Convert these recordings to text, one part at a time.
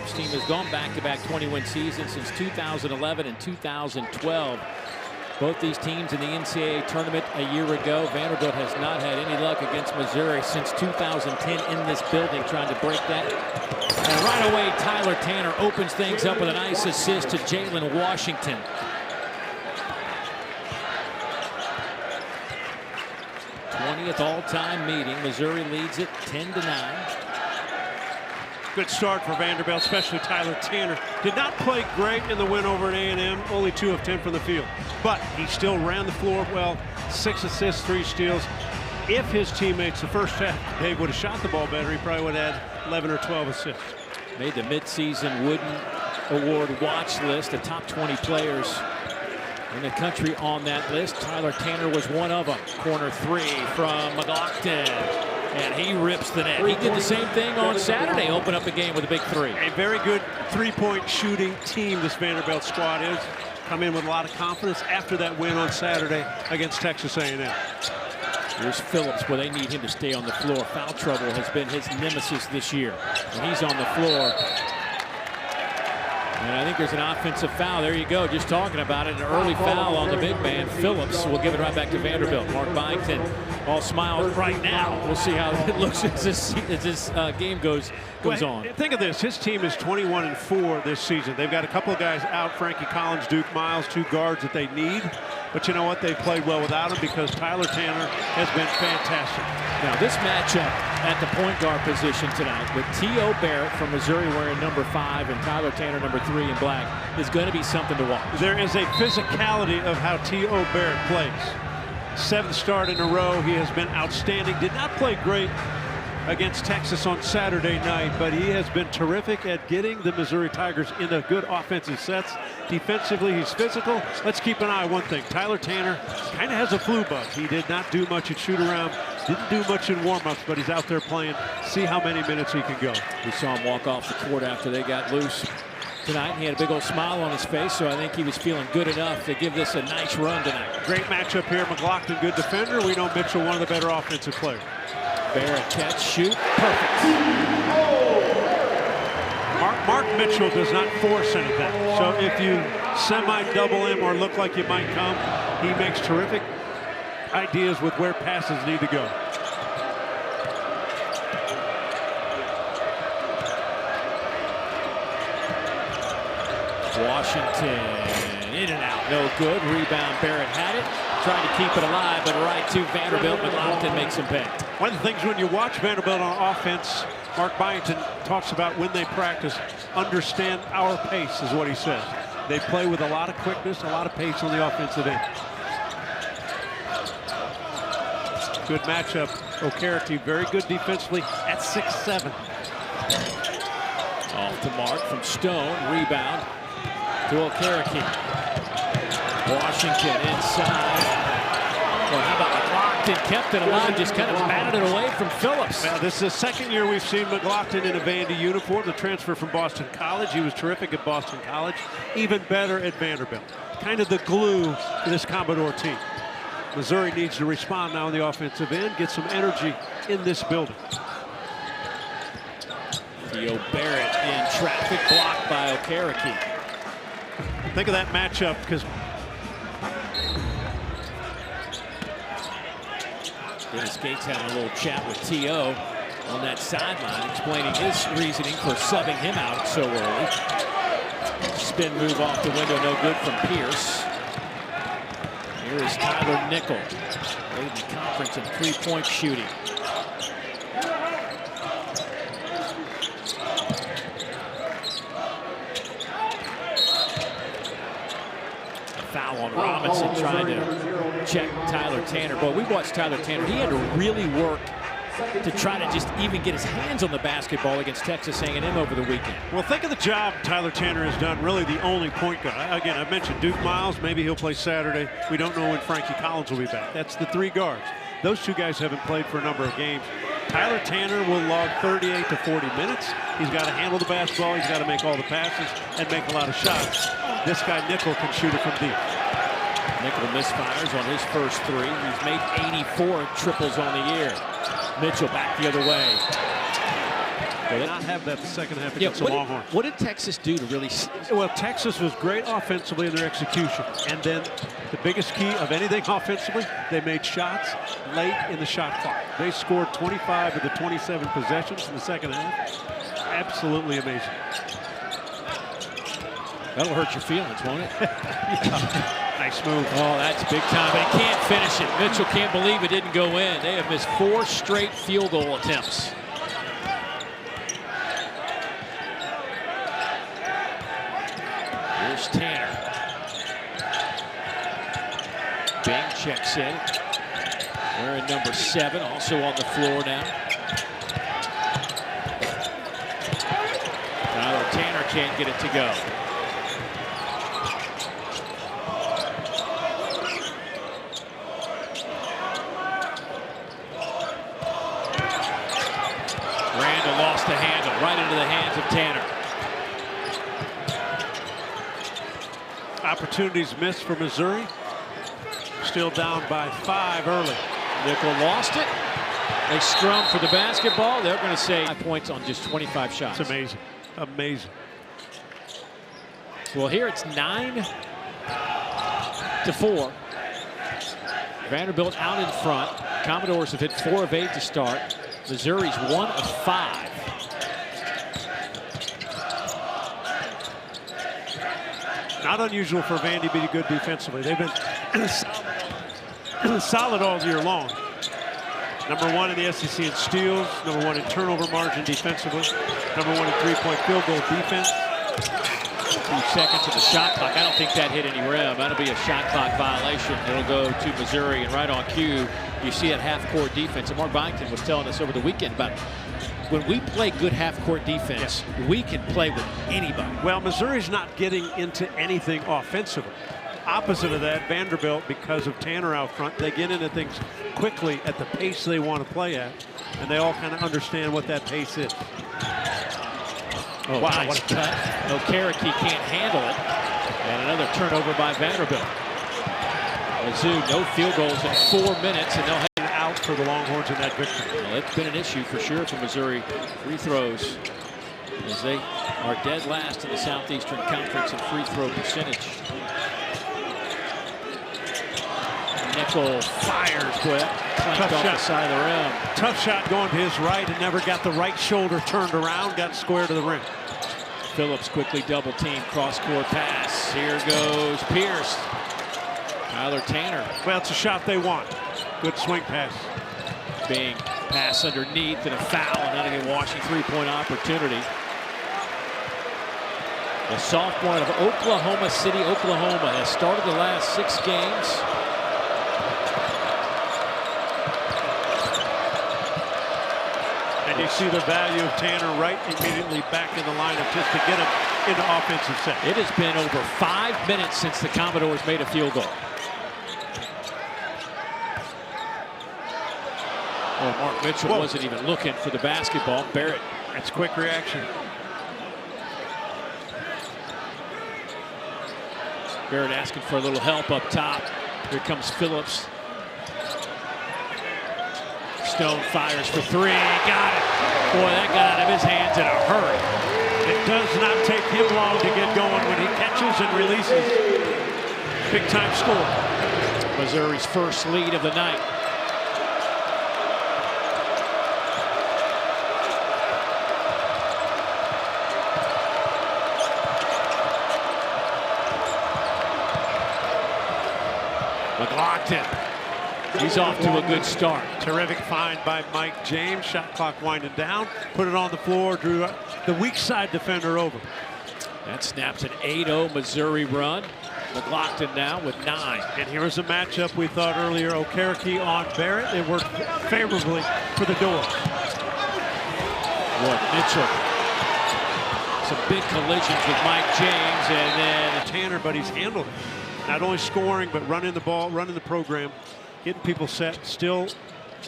Phillips team has gone back-to-back 20-win seasons since 2011 and 2012. Both these teams in the NCAA tournament a year ago. Vanderbilt has not had any luck against Missouri since 2010 in this building, trying to break that. And right away, Tyler Tanner opens things up with a nice assist to Jalen Washington. th all-time meeting. Missouri leads it 10-9. Good start for Vanderbilt, especially Tyler Tanner. Did not play great in the win over at A&M, only 2 of 10 from the field. But he still ran the floor well, 6 assists, 3 steals. If his teammates the first half, Dave, would have shot the ball better, he probably would have had 11 or 12 assists. Made the midseason Wooden Award watch list, the top 20 players in the country on that list. Tyler Tanner was one of them. Corner 3 from McLaughlin. And he rips the net. He did the same thing on Saturday, open up the game with a big 3. A very good three-point shooting team this Vanderbilt squad is. Come in with a lot of confidence after that win on Saturday against Texas A&M. Here's Phillips, where they need him to stay on the floor. Foul trouble has been his nemesis this year. And he's on the floor. And I think there's an offensive foul. There you go, just talking about it. An early foul on the big man. Phillips will give it right back to Vanderbilt. Mark Byington all smiles right now. We'll see how it looks as this game goes on. Think of this. His team is 21-4 this season. They've got a couple of guys out. Frankie Collins, Duke Miles, 2 guards that they need. But you know what? They've played well without him because Tyler Tanner has been fantastic. Now this matchup at the point guard position tonight with T.O. Barrett from Missouri wearing number 5 and Tyler Tanner number 3 in black is going to be something to watch. There is a physicality of how T.O. Barrett plays. 7th start in a row. He has been outstanding. Did not play great against Texas on Saturday night, but he has been terrific at getting the Missouri Tigers into good offensive sets. Defensively, he's physical. Let's keep an eye on one thing. Tyler Tanner kind of has a flu bug. He did not do much at shoot-around, didn't do much in warm-ups, but he's out there playing. See how many minutes he can go. We saw him walk off the court after they got loose tonight. He had a big old smile on his face, so I think he was feeling good enough to give this a nice run tonight. Great matchup here. McLaughlin, good defender. We know Mitchell, one of the better offensive players. Barrett catch, shoot, perfect. Mark Mitchell does not force anything. So if you semi-double him or look like you might come, he makes terrific ideas with where passes need to go. Washington in and out, no good. Rebound, Barrett had it. Trying to keep it alive, but right to Vanderbilt. McLaughlin makes him pay. One of the things when you watch Vanderbilt on offense, Mark Byington talks about when they practice, understand our pace is what he says. They play with a lot of quickness, a lot of pace on the offensive end. Good matchup. Okereke very good defensively at 6'7". Off to Mark from Stone. Rebound to Okereke. Washington inside. Well, how about McLaughlin? Kept it alive, just kind of batted it away from Phillips. Now, this is the second year we've seen McLaughlin in a Vandy uniform, the transfer from Boston College. He was terrific at Boston College, even better at Vanderbilt. Kind of the glue to this Commodore team. Missouri needs to respond now on the offensive end, get some energy in this building. T.O. Barrett in traffic, blocked by Okereke. Think of that matchup because Dennis Gates having a little chat with T.O. on that sideline, explaining his reasoning for subbing him out so early. Spin move off the window, no good from Pierce. Here is Tyler Nickel, leading the conference in three-point shooting. Foul on Robinson, trying to check Tyler Tanner. But we watched Tyler Tanner. He had to really work to try to just even get his hands on the basketball against Texas A&M over the weekend. Well, think of the job Tyler Tanner has done, really the only point guard. Again, I mentioned Duke Miles. Maybe he'll play Saturday. We don't know when Frankie Collins will be back. That's the 3 guards. Those 2 guys haven't played for a number of games. Tyler Tanner will log 38 to 40 minutes. He's got to handle the basketball. He's got to make all the passes and make a lot of shots. This guy, Nickel, can shoot it from deep. Nickel misfires on his first 3. He's made 84 triples on the year. Mitchell back the other way. Did not have that the second half Yeah, against the Longhorns. what did Texas do to really? Well, Texas was great offensively in their execution. And then the biggest key of anything offensively, they made shots late in the shot clock. They scored 25 of the 27 possessions in the second half. Absolutely amazing. That'll hurt your feelings, won't it? Nice move. Oh, that's big time, but he can't finish it. Mitchell can't believe it didn't go in. They have missed 4 straight field goal attempts. Here's Tanner. Bing checks in. Wearing number 7, also on the floor now. Tyler Tanner can't get it to go. Randall lost the handle right into the hands of Tanner. Opportunities missed for Missouri. Still down by 5 early. Nickel lost it. They scrum for the basketball. They're going to say 5 points on just 25 shots. It's amazing. Amazing. Well, here it's 9-4. Vanderbilt out in front. Commodores have hit 4 of 8 to start. Missouri's 1 of 5. Not unusual for Vandy to be good defensively. They've been solid all year long. Number 1 in the SEC in steals, number 1 in turnover margin defensively, number 1 in three-point field goal defense. 2 seconds of the shot clock. I don't think that hit any rim. That'll be a shot clock violation. It'll go to Missouri, and right on cue, you see that half-court defense. And Mark Byington was telling us over the weekend about when we play good half-court defense, we can play with anybody. Well, Missouri's not getting into anything offensively. Opposite of that, Vanderbilt, because of Tanner out front, they get into things quickly at the pace they want to play at, and they all kind of understand what that pace is. Oh, wow, nice cut. Okereke can't handle it. And another turnover by Vanderbilt. Mizzou, no field goals in 4 minutes, and they'll have it out for the Longhorns in that victory. Well, it's been an issue for sure for Missouri. Free throws, as they are dead last in the Southeastern Conference in free throw percentage. Nickel fires, but clamped off the side of the rim. Tough shot going to his right and never got the right shoulder turned around, got square to the rim. Phillips quickly double team, cross-court pass. Here goes Pierce. Tyler Tanner. Well, it's a shot they want. Good swing pass. Being pass underneath and a foul, and then a Washington three-point opportunity. The sophomore out of Oklahoma City, Oklahoma, has started the last 6 games. And you see the value of Tanner right immediately back in the lineup just to get him into offensive set. It has been over 5 minutes since the Commodores made a field goal. Well, Mark Mitchell wasn't even looking for the basketball. Barrett. That's quick reaction. Barrett asking for a little help up top. Here comes Phillips. Stone fires for 3. Got it. Boy, that got out of his hands in a hurry. It does not take him long to get going when he catches and releases. Big time score. Missouri's first lead of the night. McLaughlin. He's off to a good start. Terrific find by Mike James. Shot clock winding down. Put it on the floor. Drew the weak side defender over. That snaps an 8-0 Missouri run. McLaughlin now with 9. And here was a matchup we thought earlier. Okereke on Barrett. It worked favorably for the Dores. Boy, Mitchell. Some big collisions with Mike James, and then Tanner, but he's handled it. Not only scoring, but running the ball, running the program, getting people set. Still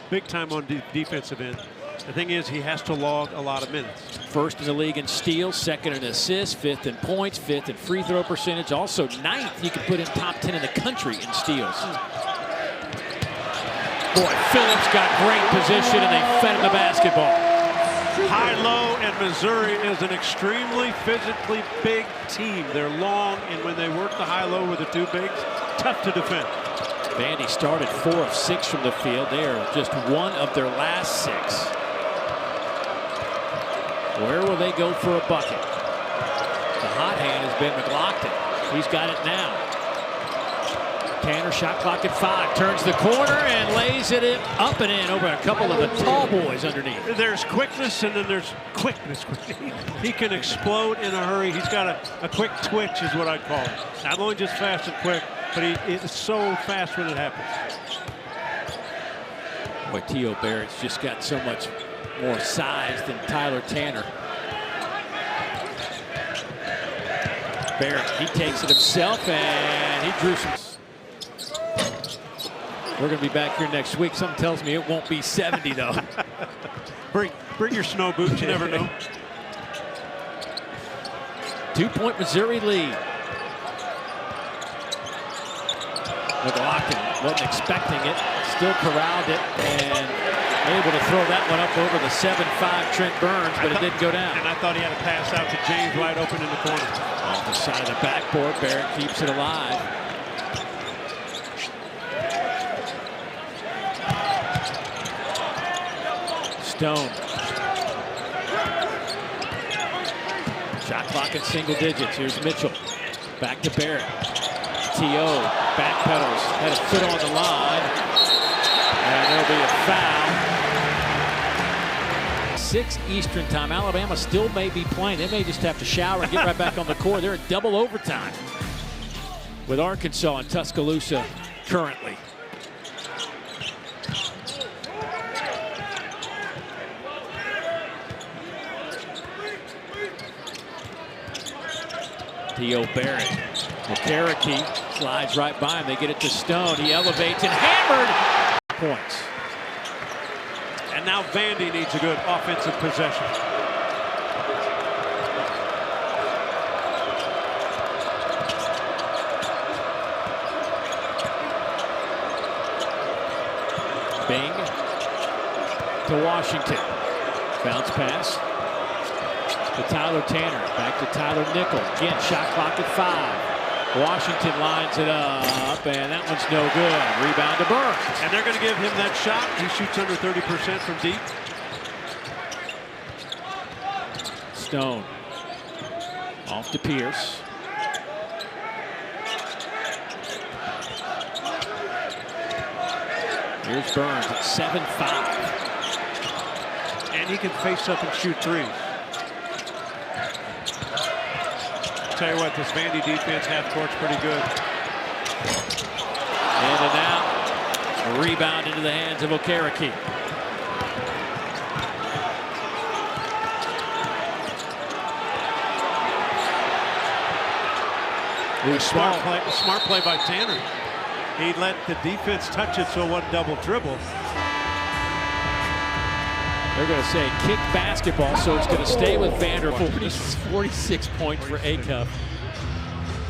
big time on defensive end. The thing is, he has to log a lot of minutes. First in the league in steals, second in assists, 5th in points, 5th in free throw percentage. Also 9th, you can put in top 10 in the country in steals. Boy, Phillips got great position, and they fed him the basketball. High-low, and Missouri is an extremely physically big team. They're long, and when they work the high-low with the two bigs, tough to defend. Vandy started 4 of 6 from the field. They are just 1 of their last 6. Where will they go for a bucket? The hot hand has been McLaughlin. He's got it now. Tanner, shot clock at 5, turns the corner and lays it up and in over a couple of the tall boys underneath. There's quickness and then there's quickness. He can explode in a hurry. He's got a quick twitch is what I'd call it. Not only just fast and quick, but it's so fast when it happens. Boy, T.O. Barrett's just got so much more size than Tyler Tanner. Barrett, he takes it himself and he drew some. We're going to be back here next week. Something tells me it won't be 70 though. Bring your snow boots, you never know. 2-point Missouri lead. McLaughlin wasn't expecting it, still corralled it, and able to throw that one up over the 7'5" Trent Burns, but it didn't go down. And I thought he had a pass out to James wide open in the corner. Off the side of the backboard, Barrett keeps it alive. Stone. Shot clock in single digits. Here's Mitchell. Back to Barrett. T.O. backpedals. Had a foot on the line. And there'll be a foul. 6 Eastern time. Alabama still may be playing. They may just have to shower and get right back on the court. They're at double overtime with Arkansas and Tuscaloosa currently. T.O. Barrett. McCarrickey slides right by him. They get it to Stone. He elevates and hammered. Points. And now Vandy needs a good offensive possession. Bing to Washington. Bounce pass to Tyler Tanner. Back to Tyler Nickel. Again, shot clock at 5. Washington lines it up, and that one's no good. Rebound to Burns. And they're going to give him that shot. He shoots under 30% from deep. Stone. Off to Pierce. Here's Burns at 7'5". And he can face up and shoot threes. Tell you what, this Vandy defense half court's pretty good. In and out. A rebound into the hands of Okereke. Smart play by Tanner. He let the defense touch it so it wasn't double dribble. They're going to say kick basketball, so it's going to stay with Vanderbilt. 46 points for Acuff.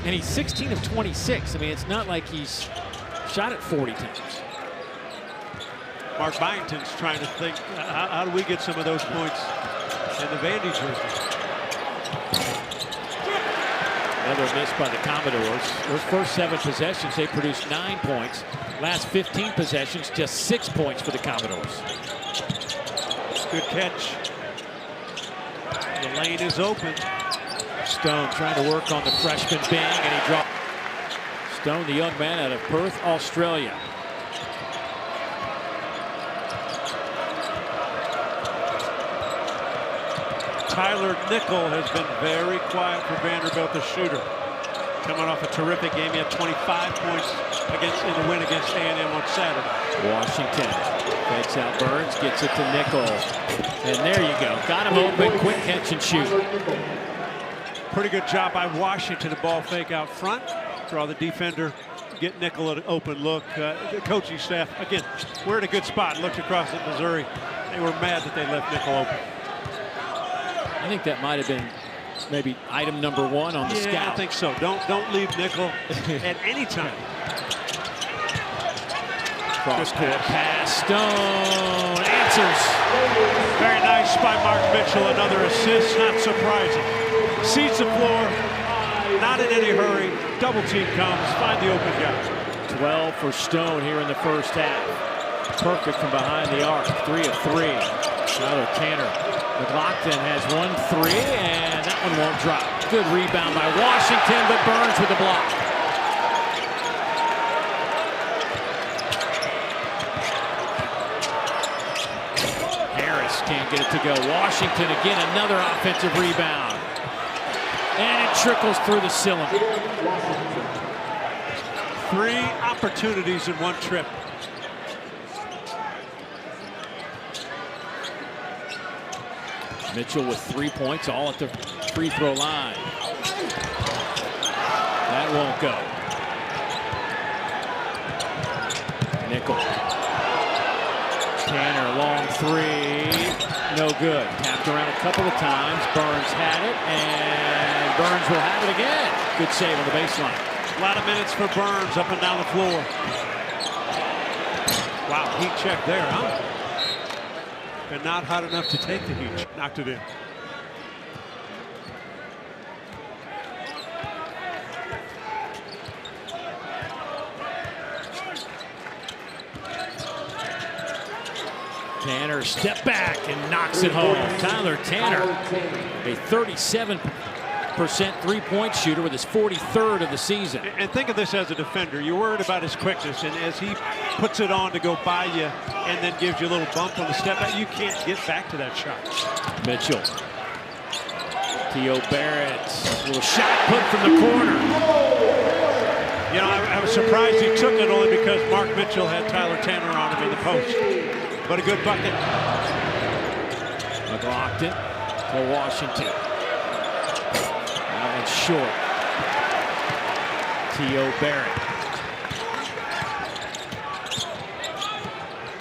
And he's 16 of 26. I mean, it's not like he's shot it 40 times. Mark Byington's trying to think, how do we get some of those points in the Vandy jersey? Another miss by the Commodores. Those first 7 possessions, they produced 9 points. Last 15 possessions, just 6 points for the Commodores. Good catch. The lane is open. Stone trying to work on the freshman Bing, and he dropped. Stone, the young man out of Perth, Australia. Tyler Nickel has been very quiet for Vanderbilt, the shooter. Coming off a terrific game. He had 25 points in the win against A&M on Saturday. Washington fakes out Burns, gets it to Nickel. And there you go. Got him open, quick catch and shoot. Pretty good job by Washington. The ball fake out front. Draw the defender, get Nickel an open look. The coaching staff, again, we're in a good spot. Looked across at Missouri. They were mad that they left Nickel open. I think that might have been maybe item number 1 on the scout. I think so. Don't leave Nickel at any time. Cross court pass. Stone answers. Very nice by Mark Mitchell. Another assist, not surprising. Sees the floor, not in any hurry. Double team comes, find the open guy. 12 for Stone here in the first half. Perfect from behind the arc. 3 of 3. Tyler Tanner. McLaughlin has 1 3, and that one won't drop. Good rebound by Washington, but Burns with the block. Harris can't get it to go. Washington again, another offensive rebound. And it trickles through the cylinder. 3 opportunities in one trip. Mitchell with 3 points, all at the free throw line. That won't go. Nickel. Tanner, long 3. No good. Tapped around a couple of times. Burns had it, and Burns will have it again. Good save on the baseline. A lot of minutes for Burns up and down the floor. Wow, heat check there, huh? And not hot enough to take the heat. Knocked it in. Tanner step back and knocks it home. Tyler Tanner, a 37% three-point shooter with his 43rd of the season. And think of this as a defender. You're worried about his quickness, and as he puts it on to go by you and then gives you a little bump on the step back, you can't get back to that shot. Mitchell. T.O. Barrett. Little shot put from the corner. You know, I was surprised he took it only because Mark Mitchell had Tyler Tanner on him in the post. But a good bucket. McLaughlin to Washington. That one's short. T.O. Barrett.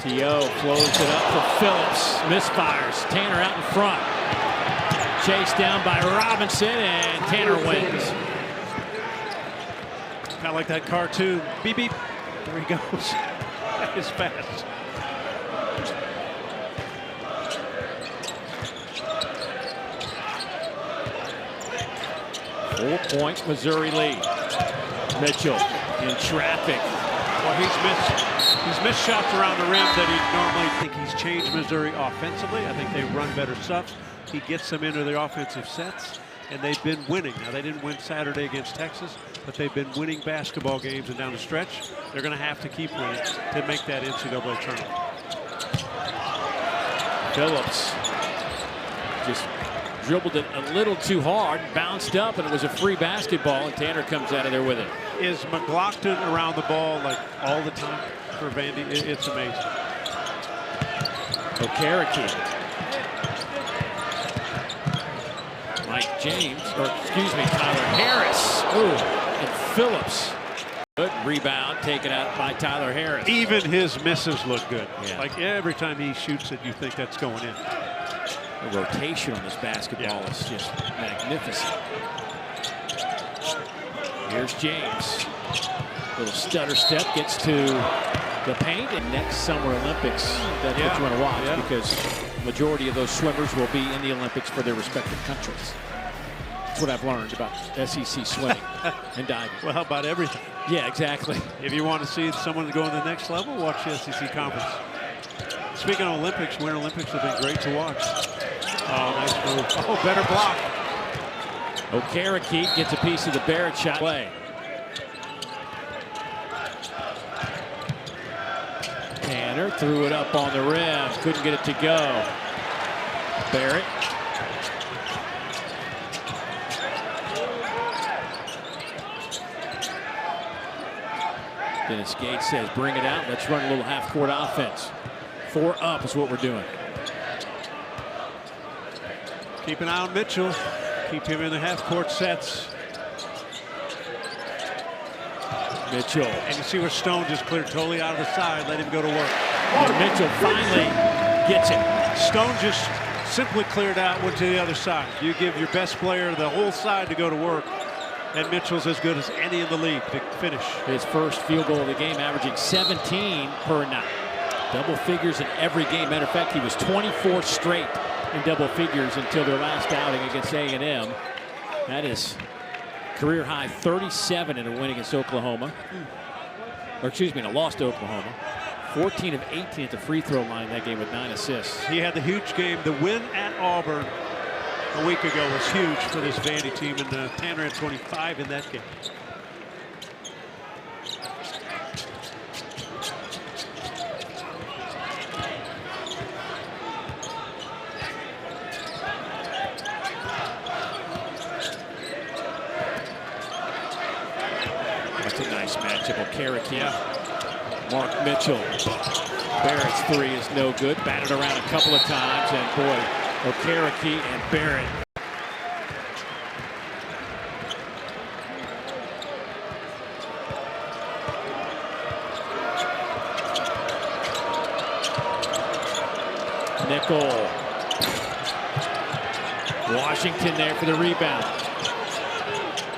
T.O. flows it up for Phillips. Misfires. Tanner out in front. Chased down by Robinson, and Tanner wins. Kind of like that cartoon. Beep, beep. There he goes. That is fast. Four-point Missouri lead. Mitchell in traffic. Well, he's missed shots around the rim that he normally think he's changed Missouri offensively. I think they run better stuff. He gets them into their offensive sets, and they've been winning. Now, they didn't win Saturday against Texas, but they've been winning basketball games, and down the stretch, they're going to have to keep winning to make that NCAA tournament. Phillips just dribbled it a little too hard, bounced up, and it was a free basketball, and Tanner comes out of there with it. Is McLaughlin around the ball like all the time for Vandy? It's amazing. Okereke. Mike James, or excuse me, Tyler Harris. Ooh, and Phillips. Good rebound taken out by Tyler Harris. Even his misses look good. Yeah. Like every time he shoots it, you think that's going in. The rotation on this basketball is just magnificent. Here's James. Little stutter step, gets to the paint, and next Summer Olympics, that's what you want to watch, because the majority of those swimmers will be in the Olympics for their respective countries. That's what I've learned about SEC swimming and diving. Well, how about everything? Yeah, exactly. If you want to see someone go to the next level, watch the SEC Conference. Speaking of Olympics, Winter Olympics have been great to watch. Oh, nice move. Oh, better block. Okereke gets a piece of the Barrett shot. Play. Tanner threw it up on the rim. Couldn't get it to go. Barrett. Dennis Gates says, bring it out. Let's run a little half-court offense. 4 up is what we're doing. Keep an eye on Mitchell. Keep him in the half-court sets. Mitchell. And you see where Stone just cleared totally out of the side. Let him go to work. And Mitchell finally gets it. Stone just simply cleared out, went to the other side. You give your best player the whole side to go to work. And Mitchell's as good as any in the league to finish. His first field goal of the game, averaging 17 per night. Double figures in every game. Matter of fact, he was 24 straight in double figures until their last outing against A&M. That is career high 37 in a win against Oklahoma. Or excuse me, in a loss to Oklahoma. 14 of 18 at the free throw line in that game with 9 assists. He had the huge game. The win at Auburn a week ago was huge for this Vandy team, and Tanner had 25 in that game. That's a nice matchup. Okereke. Mark Mitchell. Barrett's three is no good. Batted around a couple of times, and boy, Okereke and Barrett. Nickel. Washington there for the rebound.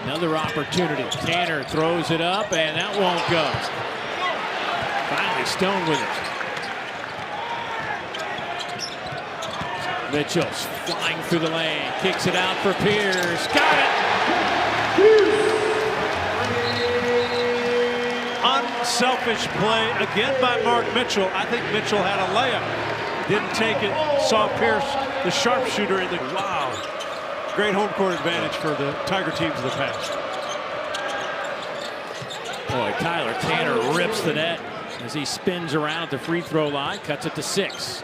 Another opportunity. Tanner throws it up, and that won't go. Finally, Stone with it. Mitchell's flying through the lane. Kicks it out for Pierce. Got it! Unselfish play again by Mark Mitchell. I think Mitchell had a layup. Didn't take it. Saw Pierce, the sharpshooter, in the... Wow. Great home court advantage for the Tiger teams of the past. Boy, Tyler Tanner rips the net as he spins around at the free throw line, cuts it to 6.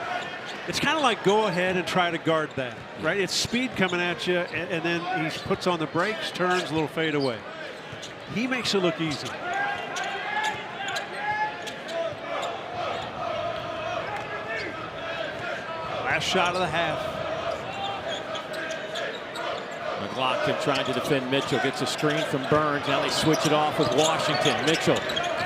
It's kind of like go ahead and try to guard that, right? It's speed coming at you, and then he puts on the brakes, turns, a little fade away. He makes it look easy. Last shot of the half. McLaughlin trying to defend Mitchell. Gets a screen from Burns. Now they switch it off with Washington. Mitchell,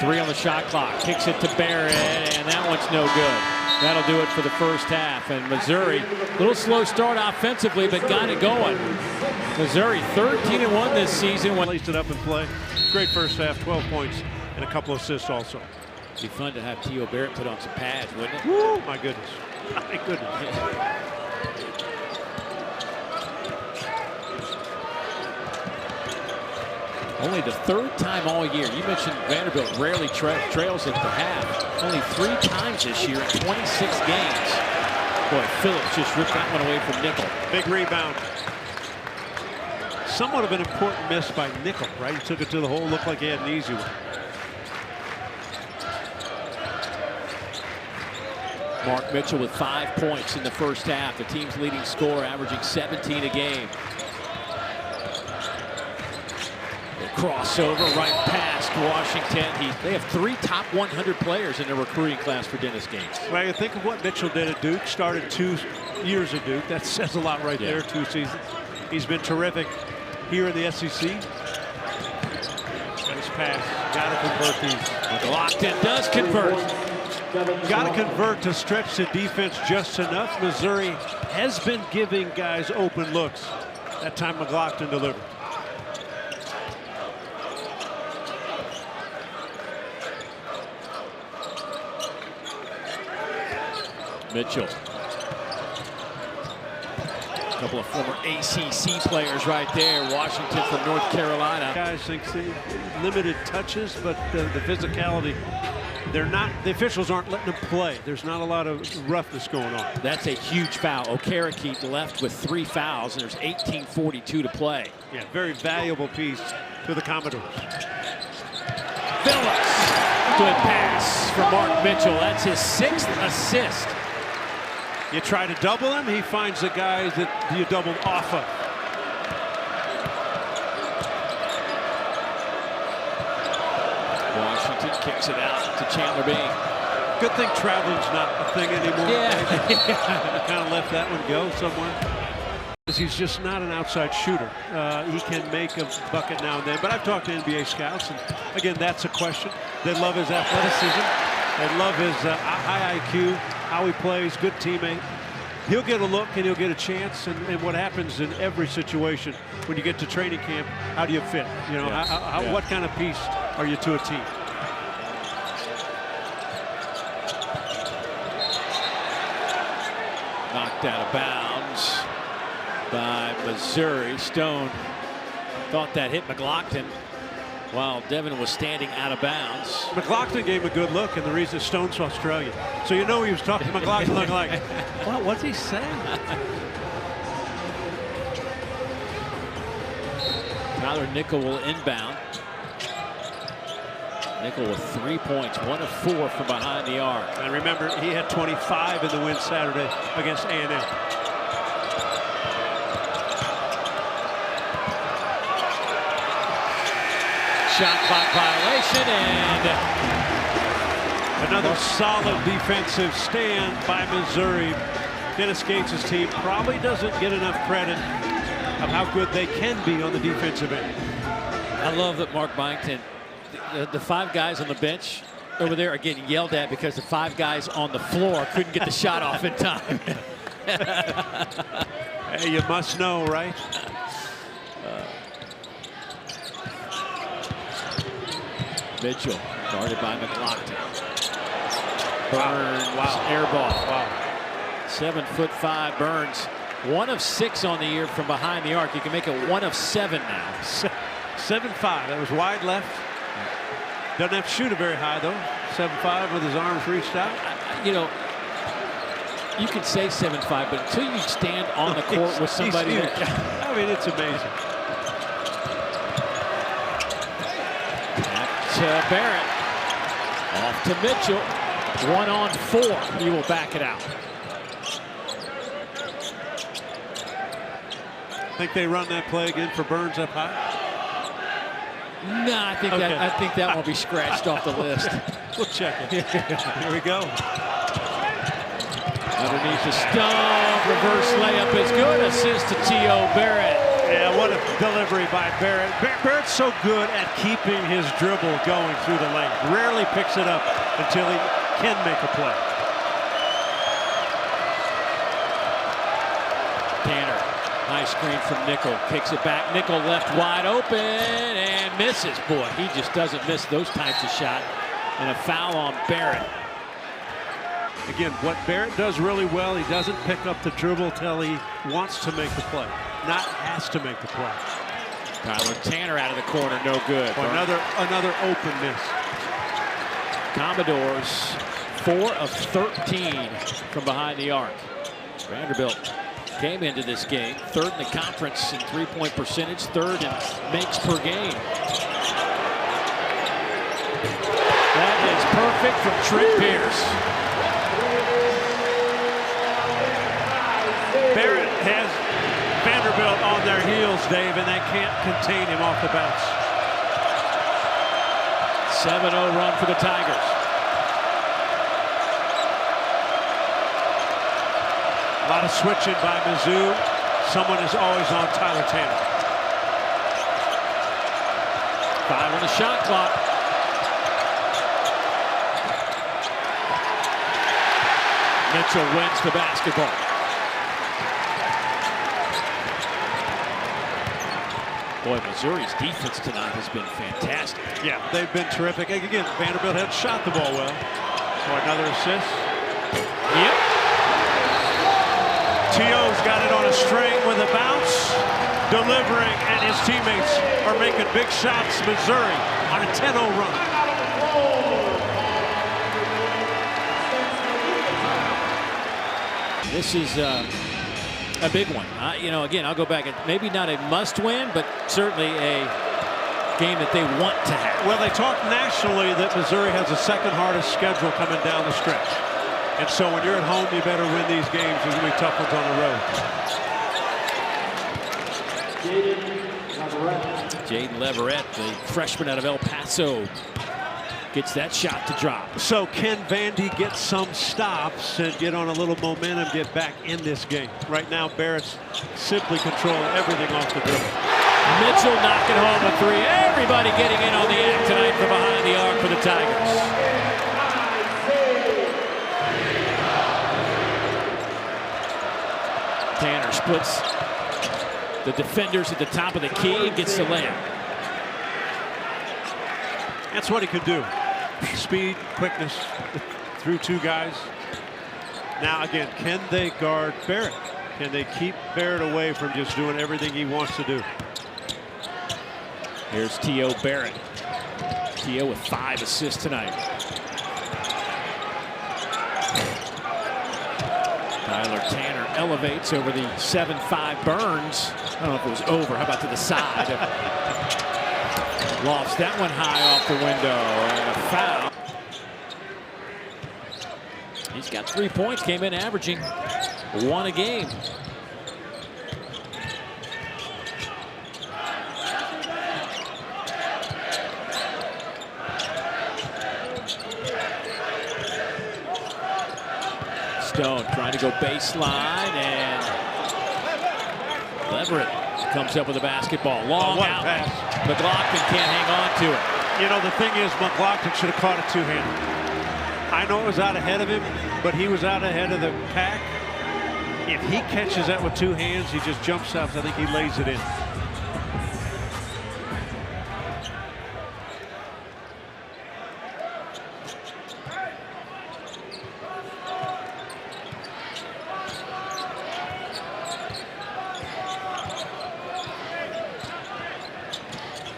3 on the shot clock. Kicks it to Barrett, and that one's no good. That'll do it for the first half. And Missouri, a little slow start offensively, but got it going. Missouri 13-1 this season. Laced it up and play. Great first half, 12 points and a couple assists also. It'd be fun to have T.O. Barrett put on some pads, wouldn't it? Woo, my goodness. My goodness. Only the 3rd time all year. You mentioned Vanderbilt rarely trails at the half. Only 3 times this year in 26 games. Boy, Phillips just ripped that one away from Nickel. Big rebound. Somewhat of an important miss by Nickel, right? He took it to the hole, looked like he had an easy one. Mark Mitchell with 5 points in the first half. The team's leading scorer, averaging 17 a game. Crossover right past Washington. They have 3 top 100 players in their recruiting class for Dennis Gaines. Well, you think of what Mitchell did at Duke. Started 2 years at Duke. That says a lot right there. 2 seasons. He's been terrific here in the SEC. Nice pass. Got to convert these. McLaughlin does convert. Got to convert to stretch the defense just enough. Missouri has been giving guys open looks. That time McLaughlin delivered. Mitchell. A couple of former ACC players right there. Washington from North Carolina. Guys think limited touches, but the physicality, the officials aren't letting them play. There's not a lot of roughness going on. That's a huge foul. Okereke left with 3 fouls, and there's 18:42 to play. Yeah, very valuable piece to the Commodores. Phillips. Good pass from Mark Mitchell. That's his 6th assist. You try to double him, he finds the guys that you doubled off of. Washington kicks it out to Chandler Bing. Good thing traveling's not a thing anymore. Yeah. Kind of left that one go somewhere. He's just not an outside shooter. He can make a bucket now and then, but I've talked to NBA scouts, and again, that's a question. They love his athleticism. They love his high IQ, how he plays, good teammate. he'll get a look and he'll get a chance. And what happens in every situation when you get to training camp, how do you fit? You know, what kind of piece are you to a team? Knocked out of bounds by Missouri. Stone thought that hit McLaughlin while Devin was standing out of bounds. McLaughlin gave him a good look, and the reason Stone's Australian. So you know he was talking to McLaughlin like, what's he saying? Tyler Nickel will inbound. Nickel with 3 points, 1 of 4 from behind the arc. And remember, he had 25 in the win Saturday against A&M. Shot clock violation, and another solid defensive stand by Missouri. Dennis Gates' team probably doesn't get enough credit of how good they can be on the defensive end. I love that Mark Byington, the 5 guys on the bench over there are getting yelled at because the 5 guys on the floor couldn't get the shot off in time. Hey, you must know, right? Mitchell guarded by McLaughlin. Burns, air ball. Wow. 7'5" Burns. 1 of 6 on the year from behind the arc. You can make it 1 of 7 now. 7'5". That was wide left. Doesn't have to shoot it very high, though. 7'5" with his arms reached out. You know, you can say 7'5", but until you stand on the court with somebody that, I mean, it's amazing. Back to Barrett. Off to Mitchell. 1 on 4. He will back it out. Think they run that play again for Burns up high? No, I think that won't be scratched off the list. We'll check it. Here we go. Underneath the Stone, reverse layup is good. Assist to T.O. Barrett. Yeah, what a delivery by Barrett. Barrett's so good at keeping his dribble going through the lane. Rarely picks it up until he can make a play. Tanner, nice screen from Nickel. Kicks it back. Nickel left wide open and misses. Boy, he just doesn't miss those types of shots. And a foul on Barrett. Again, what Barrett does really well, he doesn't pick up the dribble till he wants to make the play, not has to make the play. Tyler Tanner out of the corner, no good. Another open miss. Commodores 4 of 13 from behind the arc. Vanderbilt came into this game 3rd in the conference in 3-point percentage, 3rd in makes per game. That is perfect from Trent Pierce. Barrett has Vanderbilt on their heels, Dave, and they can't contain him off the bounce. 7-0 run for the Tigers. A lot of switching by Mizzou. Someone is always on Tyler Tanner. 5 on the shot clock. Mitchell wins the basketball. Boy, Missouri's defense tonight has been fantastic. Yeah, they've been terrific. Again, Vanderbilt had shot the ball well. So another assist. Yep. T.O.'s got it on a string with a bounce, delivering, and his teammates are making big shots. Missouri on a 10-0 run. This is a big one. You know, again, I'll go back and maybe not a must-win, but certainly a game that they want to have. Well, they talk nationally that Missouri has the 2nd hardest schedule coming down the stretch. And so when you're at home, you better win these games. There's going to be tough ones on the road. Jaden Leverett, the freshman out of El Paso, gets that shot to drop. So can Vandy get some stops and get on a little momentum, get back in this game? Right now, Barrett's simply controlling everything off the dribble. Mitchell knocking home a 3. Everybody getting in on the act tonight from behind the arc for the Tigers. puts the defenders at the top of the key and gets the layup. That's what he could do. Speed, quickness through two guys. Now again, can they guard Barrett? Can they keep Barrett away from just doing everything he wants to do? Here's T.O. Barrett. T.O. with 5 assists tonight. Tyler Tanner elevates over the 7-5 Burns. I don't know if it was over. How about to the side? Lofts that one high off the window, and a foul. He's got 3 points, came in averaging 1 a game. Stone trying to go baseline, and Leverett comes up with a basketball. Long out. Pass. McLaughlin can't hang on to it. You know, the thing is, McLaughlin should have caught a two-handed. I know it was out ahead of him, but he was out ahead of the pack. If he catches that with 2 hands, he just jumps up. I think he lays it in.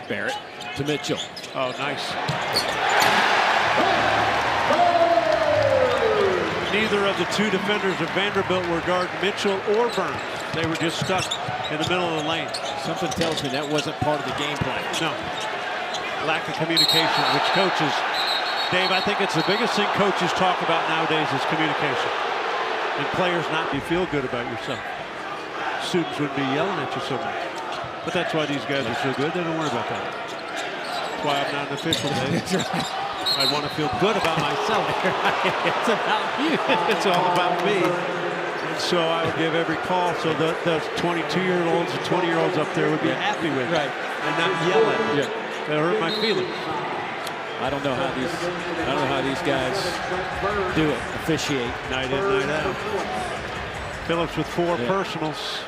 Barrett to Mitchell. Oh, nice. Neither of the 2 defenders of Vanderbilt were guarding Mitchell or Burns. They were just stuck in the middle of the lane. Something tells me that wasn't part of the game plan. No. Lack of communication, which coaches, Dave, I think it's the biggest thing coaches talk about nowadays is communication. And players not be feel good about yourself. Students wouldn't be yelling at you so much. But that's why these guys are so good. They don't worry about that. That's why I'm not an official, Dave. I want to feel good about myself. It's about you. It's all about me. And so I would give every call so that those 22-year-olds and 20-year-olds up there would be happy with it. Right. And not yell at me. That hurt my feelings. I don't know how these guys do it. Officiate. Night in, night out. Phillips with 4 personals.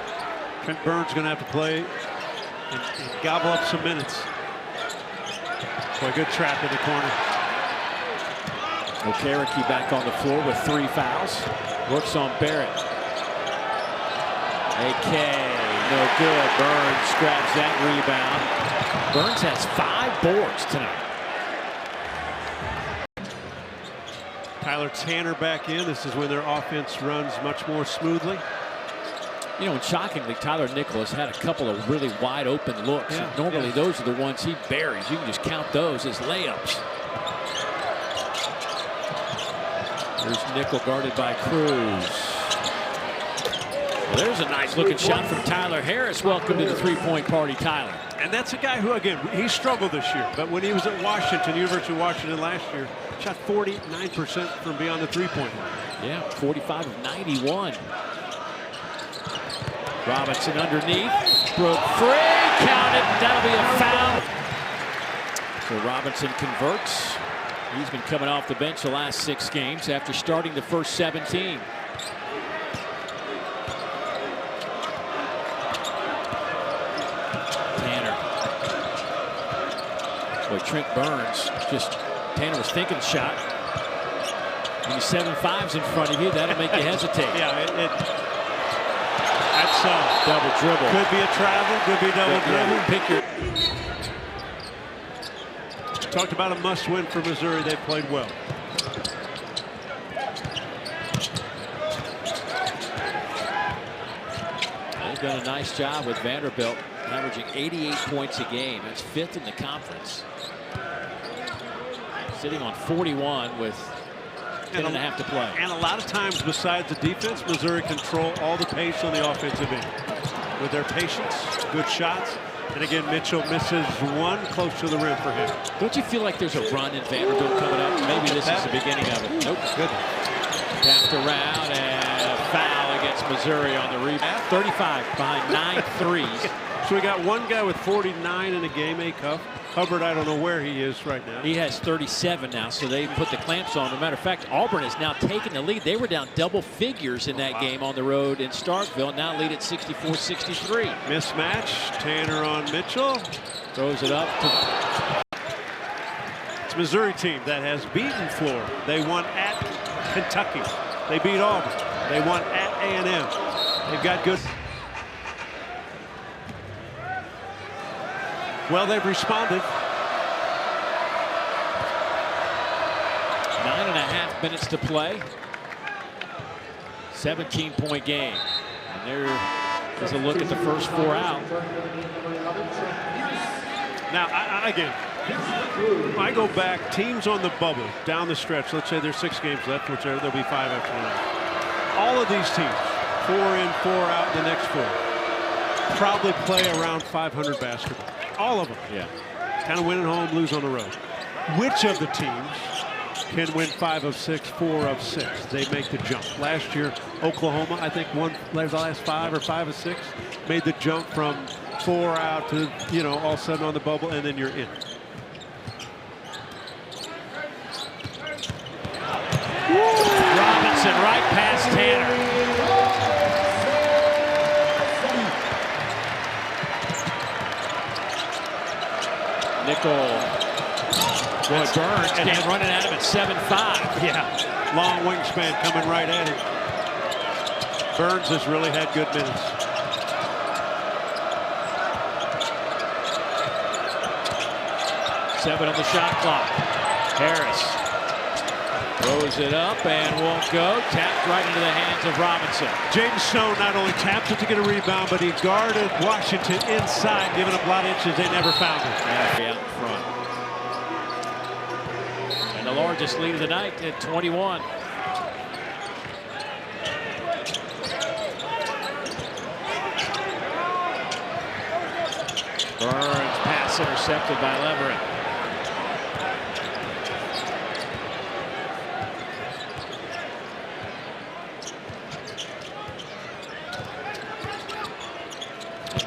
Trent Burns going to have to play and gobble up some minutes. Boy, good trap in the corner. Okereke back on the floor with 3 fouls. Works on Barrett. AK, no good. Burns grabs that rebound. Burns has 5 boards tonight. Tyler Tanner back in. This is when their offense runs much more smoothly. You know, and shockingly, Tyler Nicholas had a couple of really wide open looks. Yeah, Normally, those are the ones he buries. You can just count those as layups. There's Nickel guarded by Cruz. Well, there's a nice looking shot from Tyler Harris. Welcome to the 3-point party, Tyler. And that's a guy who, again, he struggled this year. But when he was at Washington, University of Washington last year, shot 49% from beyond the 3-point line. Yeah, 45 of 91. Robinson underneath, broke free, counted, that'll be a foul. So Robinson converts. He's been coming off the bench the last 6 games after starting the first 17. Tanner. Boy, Trent Burns, Tanner was thinking shot. When you 7-5s in front of you, that'll make you hesitate. Yeah, that's double dribble. Could be a travel, could be double dribble. Pick your. Talked about a must-win for Missouri. They played well. They've done a nice job with Vanderbilt, averaging 88 points a game. That's 5th in the conference. Sitting on 41 with 10.5 to play. And a lot of times, besides the defense, Missouri control all the pace on the offensive end. With their patience, good shots. And again, Mitchell misses one close to the rim for him. Don't you feel like there's a run in Vanderbilt coming up? Maybe this is the beginning of it. Nope. Good. Tapped around, and a foul against Missouri on the rebound. 35 behind 9 threes. So we got one guy with 49 in a game, Acuff. Hubbard, I don't know where he is right now. He has 37 now, so they put the clamps on. As a matter of fact, Auburn has now taken the lead. They were down double figures in that game on the road in Starkville. Now lead at 64-63. Mismatch. Tanner on Mitchell. Throws it up. It's a Missouri team that has beaten Florida. They won at Kentucky. They beat Auburn. They won at A&M. They've got good. Well, they've responded. 9.5 minutes to play. 17-point game. And there is a look at the first 4 out. Now, again, I go back, teams on the bubble down the stretch. Let's say there's 6 games left, which there'll be 5 after tonight. All of these teams, 4 in, 4 out, the next 4, probably play around 500 basketball. All of them. Yeah. Kind of win at home, lose on the road. Which of the teams can win 5 of 6, 4 of 6? They make the jump. Last year, Oklahoma, I think, won the last 5 or 5 of 6. Made the jump from 4 out to, you know, all of a sudden on the bubble, and then you're in. Robinson right past Tanner. Nickel. Boy, Burns came running at him at 7'5". Yeah, long wingspan coming right at him. Burns has really had good minutes. Seven on the shot clock. Harris throws it up and won't go. Tapped right into the hands of Robinson. Jaden Stone not only tapped it to get a rebound, but he guarded Washington inside, giving up a lot of inches. They never found it. Yeah, out in front. And the largest lead of the night at 21. Burns, pass intercepted by Leverett.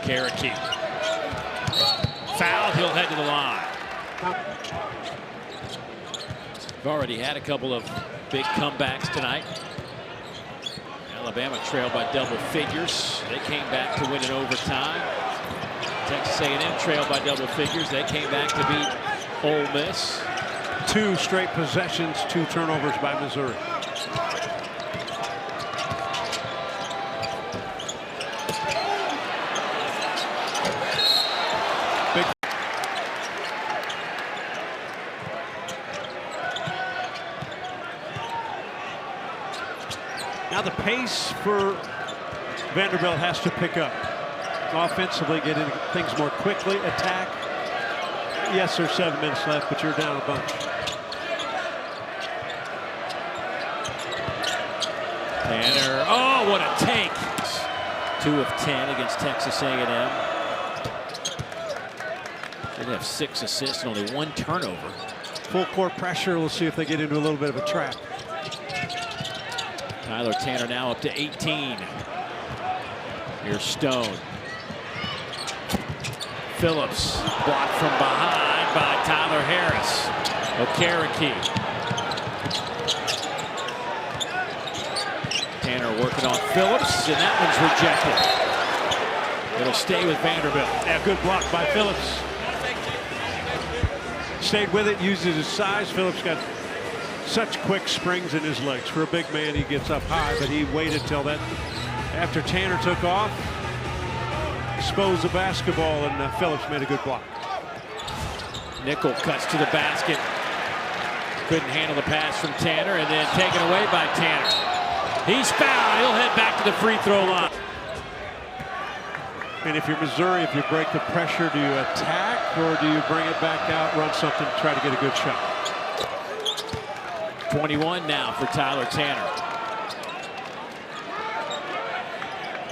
Cherokee. Foul, he'll head to the line. We've already had a couple of big comebacks tonight. Alabama trailed by double figures. They came back to win in overtime. Texas A&M trailed by double figures. They came back to beat Ole Miss. 2 straight possessions, 2 turnovers by Missouri. Now the pace for Vanderbilt has to pick up. Offensively, get into things more quickly, attack. Yes, there's 7 minutes left, but you're down a bunch. Tanner, oh, what a take. 2 of 10 against Texas A&M. They have 6 assists and only 1 turnover. Full court pressure. We'll see if they get into a little bit of a trap. Tyler Tanner now up to 18. Here's Stone. Phillips blocked from behind by Tyler Harris. Okereke. Tanner working on Phillips, and that one's rejected. It'll stay with Vanderbilt. Yeah, good block by Phillips. Stayed with it, uses his size. Phillips got such quick springs in his legs. For a big man, he gets up high, but he waited till that. After Tanner took off, exposed the basketball, and Phillips made a good block. Nickel cuts to the basket. Couldn't handle the pass from Tanner, and then taken away by Tanner. He's fouled. He'll head back to the free throw line. And if you're Missouri, if you break the pressure, do you attack or do you bring it back out, run something, try to get a good shot? 21 now for Tyler Tanner.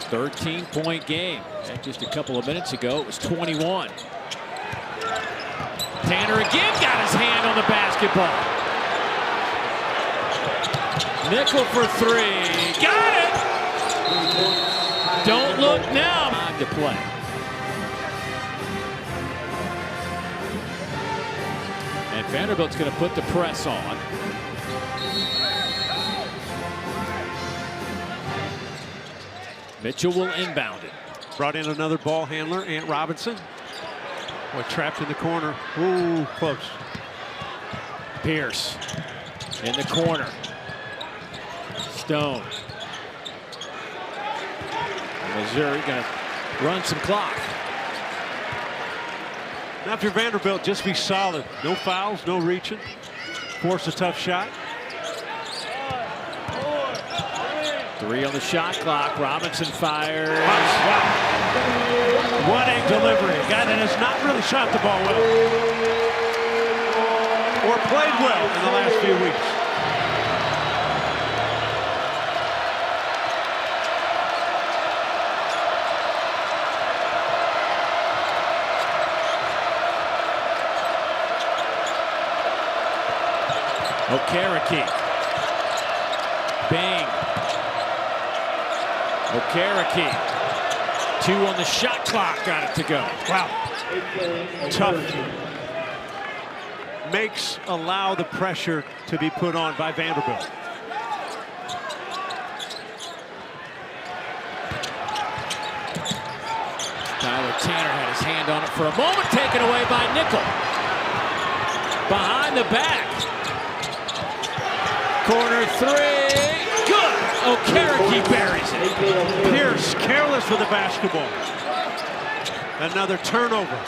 13-point game. And just a couple of minutes ago, it was 21. Tanner again got his hand on the basketball. Nickel for 3. Got it! Don't look now. Time to play. And Vanderbilt's going to put the press on. Mitchell will inbound it. Brought in another ball handler, Ant Robinson. Boy, trapped in the corner. Ooh, close. Pierce in the corner. Stone. Missouri going to run some clock. Now if you're Vanderbilt, just be solid. No fouls, no reaching. Force a tough shot. 3 on the shot clock. Robinson fires. Wow. What a delivery. A guy that has not really shot the ball well. Or played well in the last few weeks. Okereke. Bang. Okereke. 2 on the shot clock. Got it to go. Wow. Tough. Makes allow the pressure to be put on by Vanderbilt. Tyler Tanner had his hand on it for a moment. Taken away by Nickel. Behind the back. Corner 3. Good. Okereke buries it. Pierce careless with the basketball. Another turnover.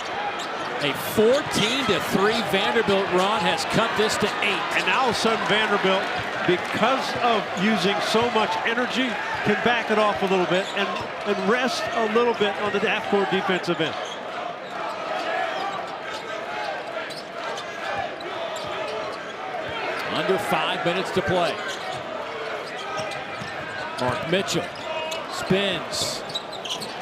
A 14-3 Vanderbilt run has cut this to 8. And now all of a sudden Vanderbilt, because of using so much energy, can back it off a little bit and rest a little bit on the half-court defensive end. Under 5 minutes to play. Mark Mitchell spins.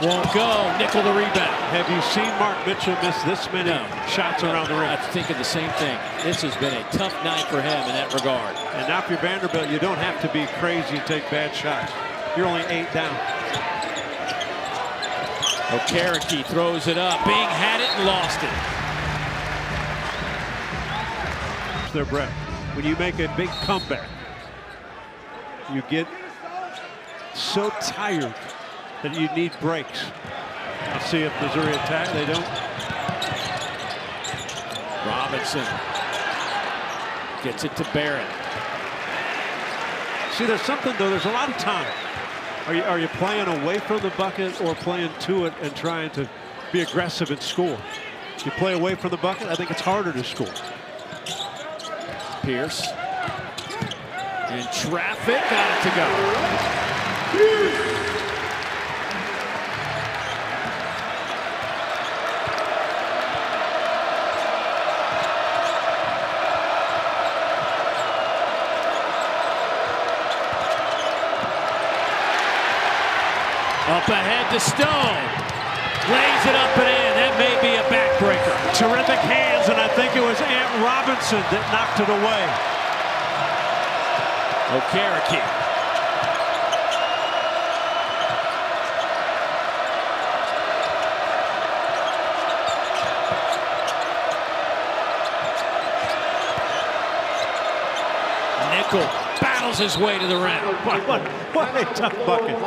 Won't go. Nickel the rebound. Have you seen Mark Mitchell miss this many shots around the rim? I'm thinking the same thing. This has been a tough night for him in that regard. And now if you're Vanderbilt, you don't have to be crazy and take bad shots. You're only 8 down. Okereke throws it up. Bing had it and lost it. Their breath. When you make a big comeback, you get so tired that you need breaks. I'll see if Missouri attack. They don't. Robinson gets it to Barrett. See, there's something though. There's a lot of time. Are you playing away from the bucket or playing to it and trying to be aggressive and score? If you play away from the bucket, I think it's harder to score. Pierce. And traffic got it to go. Up ahead to Stone. Lays it up and in. That may be a backbreaker. Terrific hands, and I think it was Ant Robinson that knocked it away. Okereke. Nickel battles his way to the rim. What a tough bucket.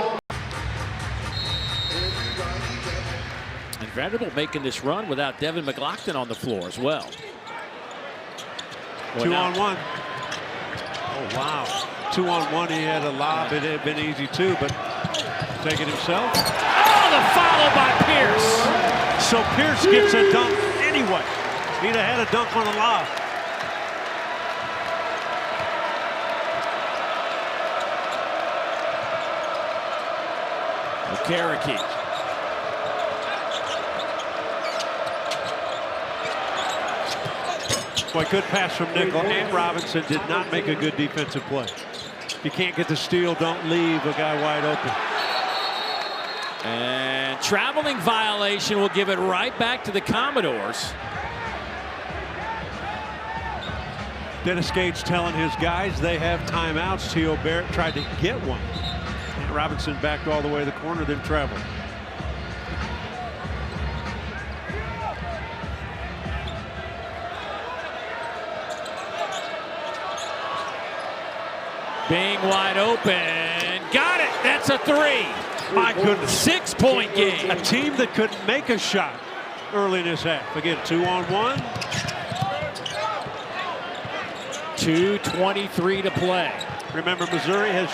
And Vanderbilt making this run without Devin McLaughlin on the floor as well. 2-on-1. Oh, wow. 2-on-1, he had a lob. It had been easy too, but take it himself. Oh, the follow by Pierce. So Pierce gets a dunk anyway. He'd have had a dunk on a lob. Okereke. Boy, good pass from Nickel. Ant Robinson did not make a good defensive play. You can't get the steal, don't leave a guy wide open. And traveling violation will give it right back to the Commodores. Dennis Gage telling his guys they have timeouts. T.O. Barrett tried to get one. Ant Robinson backed all the way to the corner, then traveled. Being wide open. Got it. That's a 3. My goodness. 6-point game. A team that couldn't make a shot early in this half. Again, 2-on-1. 2:23 to play. Remember, Missouri has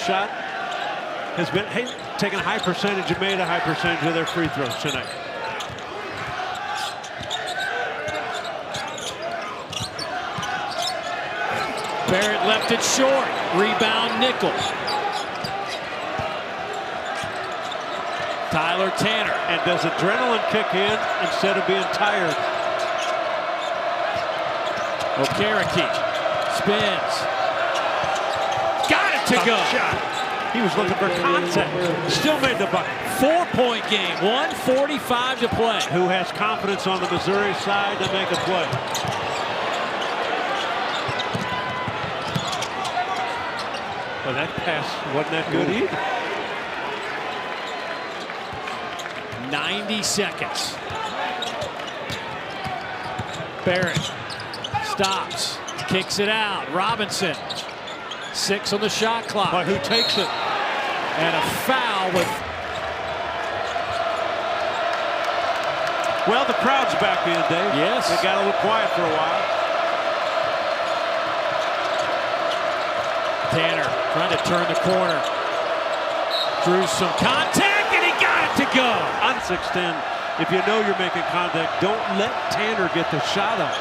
taken a high percentage and made a high percentage of their free throws tonight. Barrett left it short. Rebound, Nickel. Tyler Tanner. And does adrenaline kick in instead of being tired? Okereke spins. Got it to go. Shot. He was looking for contact. Still made the bucket. 4-point game. 1:45 to play. Who has confidence on the Missouri side to make a play? Well, that pass wasn't that good either. 90 seconds. Barrett stops, kicks it out. Robinson, 6 on the shot clock. But who takes it? And a foul with. Well, the crowd's back in, Dave. Yes. They got a little quiet for a while. Tanner trying to turn the corner. Drew some contact and he got it to go. On 6'10", if you know you're making contact, don't let Tanner get the shot up.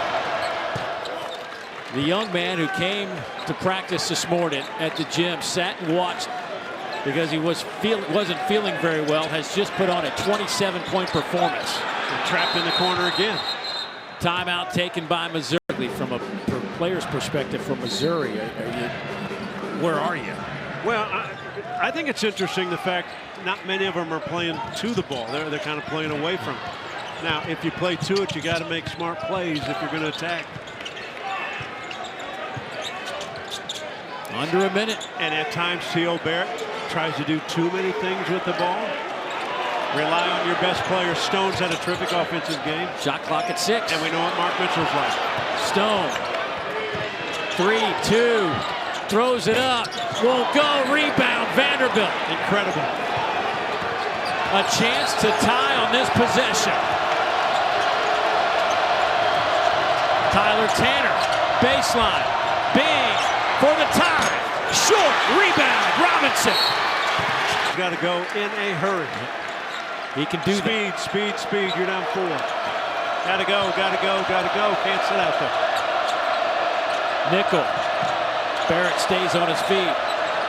The young man who came to practice this morning at the gym, sat and watched because he wasn't feeling very well, has just put on a 27-point performance. And trapped in the corner again. Timeout taken by Missouri. From a player's perspective from Missouri, where are you? Well, I think it's interesting the fact not many of them are playing to the ball. They're kind of playing away from it. Now, if you play to it, you got to make smart plays if you're going to attack. Under a minute. And at times, T.O. Barrett tries to do too many things with the ball. Rely on your best player. Stone's had a terrific offensive game. Shot clock at 6. And we know what Mark Mitchell's like. Stone. 3-2. Throws it up. Won't go. Rebound. Vanderbilt. Incredible. A chance to tie on this possession. Tyler Tanner. Baseline. Bing for the tie. Short. Rebound. Robinson. Got to go in a hurry. He can do speed, that. Speed. You're down 4. Gotta go. Can't sit out there. Nickel. Barrett stays on his feet.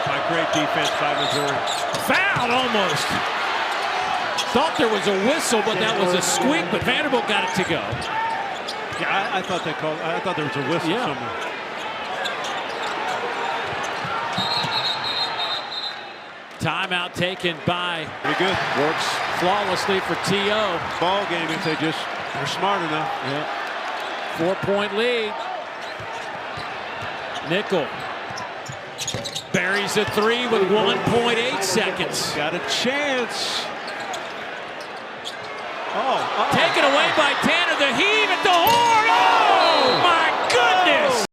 By great defense by Missouri. Fouled almost. Thought there was a whistle, but that was a squeak, but Vanderbilt got it to go. Yeah, I thought they called. I thought there was a whistle somewhere. Timeout taken by. Pretty good. Works flawlessly for T.O. Ball game if they're smart enough. Yeah. 4-point lead. Nickel buries a 3 with 1.8 seconds. Got a chance. Taken away by